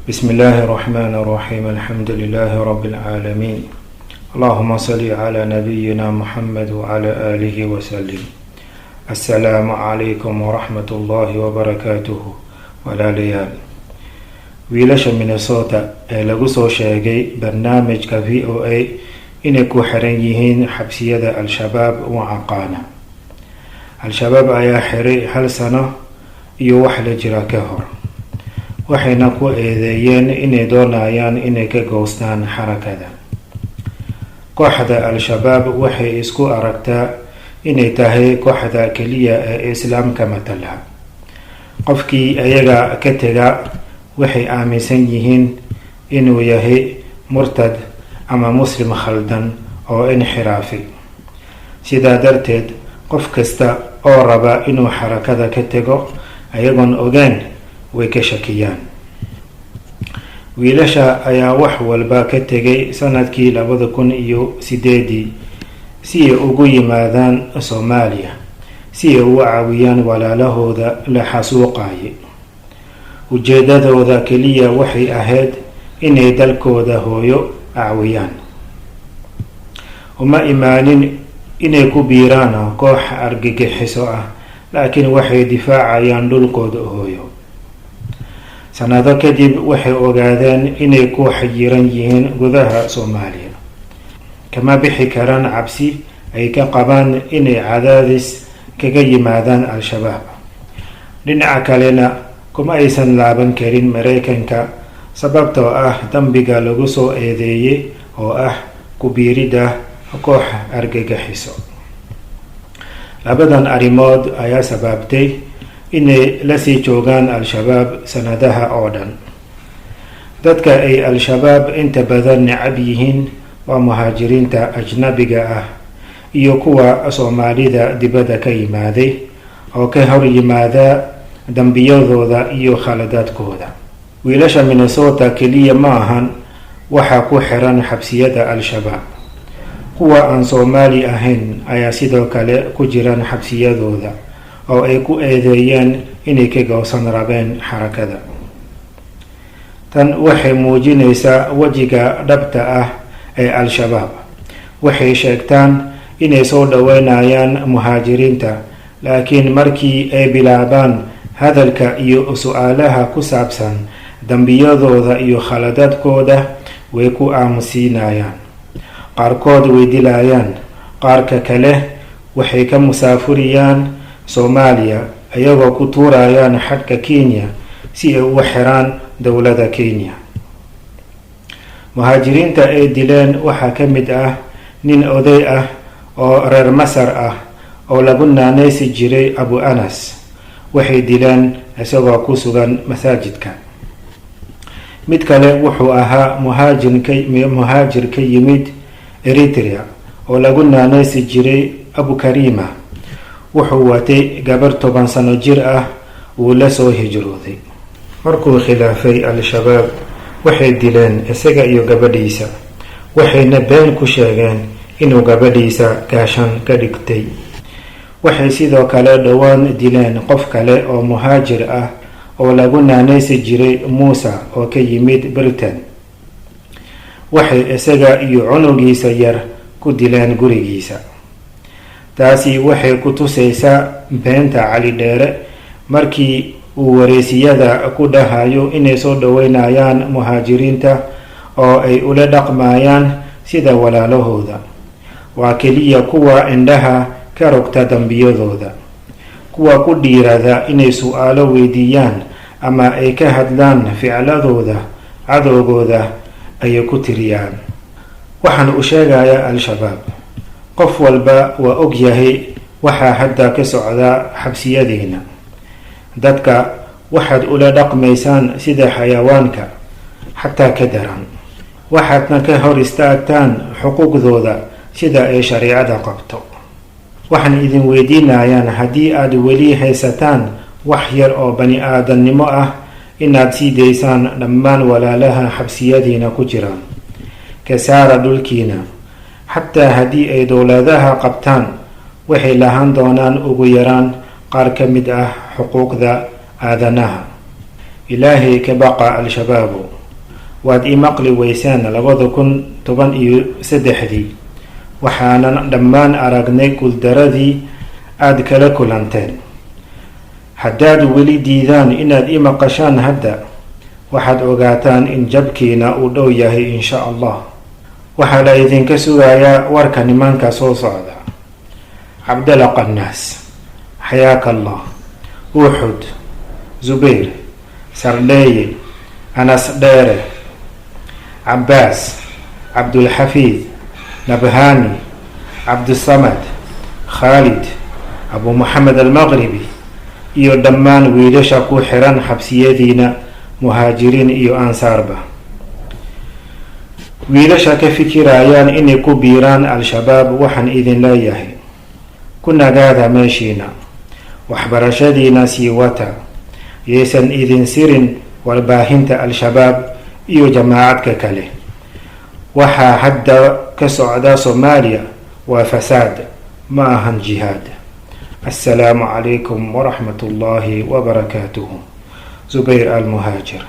بسم الله الرحمن الرحيم الحمد لله رب العالمين اللهم صل على نبينا محمد وعلى آله وسلم السلام عليكم ورحمة الله وبركاته walaalayaal wiilasha Minnesota ee lagu soo sheegay barnaamijka VOA inay ku xiran yihiin xabsiyada al-shabaab oo aqaana al-shabaab ayaa xiray hal sano iyo wax la jira ka hor waxayna ku eedeeyeen inay doonayaan inay ka goostaan xarakada kooxda al-shabaab waxay isku aragtaa inay tahay kooxda kaliya ee islaamka matala qofkii ayaga ka taga waxay aaminsan yihiin inuu yahay murtad ama muslim khaldan oo inxiraafi sidaa darteed qof kasta oo raba inuu xarakada ka tago ayagoon ogaan way ka shakiyaan wiilasha ayaa wax walba ka tegay sanadkii 2008 si ay ugu yimaadaan Soomaaliya si ay u caawiyaan walaalahooda la xasuuqay ujeedadooda kaliya waxay ahayd inay dalkooda hooyo caawiyaan uma imaanin inay ku biiraan koox argagixiso ah laakiin waxay difaacayaan dhulkooda hooyo sanado kadib waxay ogaadeen inay ku xayiran yihiin gudaha Soomaaliya kama bixi karaan cabsi ay ka qabaan inay cadaadis kaga yimaadaan al-shabaab dhinaca kalena kuma aysan laaban karin Mareykanka sababtoo ah dambiga lagu soo eedeeyay oo ah ku biirida koox argagixiso labadan arrimood ayaa sababtay inay la sii joogaan al-shabaab sanadaha oo dhan dadka ay al-shabaab inta badan necab yihiin waa muhaajiriinta ajnabiga ah iyo kuwa Soomaalida dibadda ka yimaaday oo ka hor yimaada dambiyadooda iyo khaladaadkooda wiilasha Minnesota kaliya ma ahan waxa ku xiran xabsiyada al-shabaab kuwa aan Soomaali ahayn ayaa sidoo kale ku jiraan xabsiyadooda oo ay ku eedeeyeen inay ka goosan rabeen xarakada tan waxay muujinaysaa wajiga dhabta ah ee al-shabaab waxay sheegtaan inay soo dhaweynayaan muhaajiriinta laakiin markii ay bilaabaan hadalka iyo su'aalaha ku saabsan dambiyadooda iyo khaladaadkooda way ku aamusinayaan qaarkood way dilayaan qaarka kale waxay ka musaafuriyaan Soomaaliya ayagoo ku tuurayaan xadka Kenya si ay u xiraan dawladda Kenya muhaajiriinta ay dileen waxaa ka mid ah nin oday ah oo reer Masar ah oo lagu naanaysi jiray Abu Anas waxay dileen isagoo ku sugan masaajidka mid kale wuxuu ahaa muhaajir ka yimid Eritrea oo lagu naanaysi jiray Abu Karima wuxuu watay gabar 10 sano jir ah uu la soo hijrooday markuu khilaafay al-shabaab waxay dileen isaga iyo gabadhiisa waxayna been ku sheegeen inuu gabadhiisa gaashan ka dhigtay waxay sidoo kale dhawaan dileen qof kale oo muhaajir ah oo lagu naanaysi jiray Musa oo ka yimid Britain waxay isaga iyo cunugiisa yar ku dileen gurigiisa taasi waxay ku tusaysaa beenta Cali Dheere markii uu wareysiyada ku dhahayo inay soo dhaweynayaan muhaajiriinta oo ay ula dhaqmayaan sida walaalahooda waa kaliya kuwa indhaha ka rogta dambiyadooda kuwa ku dhiirada inay su'aalo weydiiyaan ama ay ka hadlaan ficladooda cadowgooda ay ku tiriyaan waxaan u sheegayaa al-shabaab qof walba waa og yahay waxa hadda ka socda xabsiyadeena dadka waxaad ula dhaqmaysaan sida xayawaanka xataa ka daran waxaadna ka hor istaagtaan xuquuqdooda sida ay shariicada qabto waxaan idin weydiinayaan haddii aad weli haysataan wax yar oo bani aadamnimo ah inaad sii daysaan dhammaan walaalaha xabsiyadiina ku jiraan ka saara dhulkiina xataa haddii ay dowladaha qabtaan waxay lahaan doonaan ugu yaraan qaar ka mid ah xuquuqda aadanaha ilaahay ka baqa al-shabaabu, waad ii maqli weysaan 2013 waxaanan dhammaan aragnay guuldaradii aad kala kulanteen. haddaad weli diidaan inaad ii maqashaan hadda, waxaad ogaataan in jabkiina uu dhow yahay insha allah. waxaa la idinka sugayaa warka nimanka soo socda: cabdalla qannaas, xayaaka allah, uxud, zubayr, sardheeye, anas dheere, cabbaas, cabdulxafiid, nabhani, cabdusamad, khaalid, abu moxamed almaqribi, iyo dhammaan wiilasha ku xiran xabsiyadiina, muhaajiriin iyo ansaarba. wiilasha ka fikirayaan inay ku biiraan al-shabaab, waxaan idin leeyahay: ku nagaada meeshiina, waxbarashadiina sii wata, yaysan idin sirin warbaahinta al-shabaab iyo jamaacadka kale. waxaa hadda ka socda Soomaaliya waa fasaad, ma ahan jihaad. assalaamu calaykum waraxmatullaahi wabarakaatuhu. Zubayr al-Muhaajir.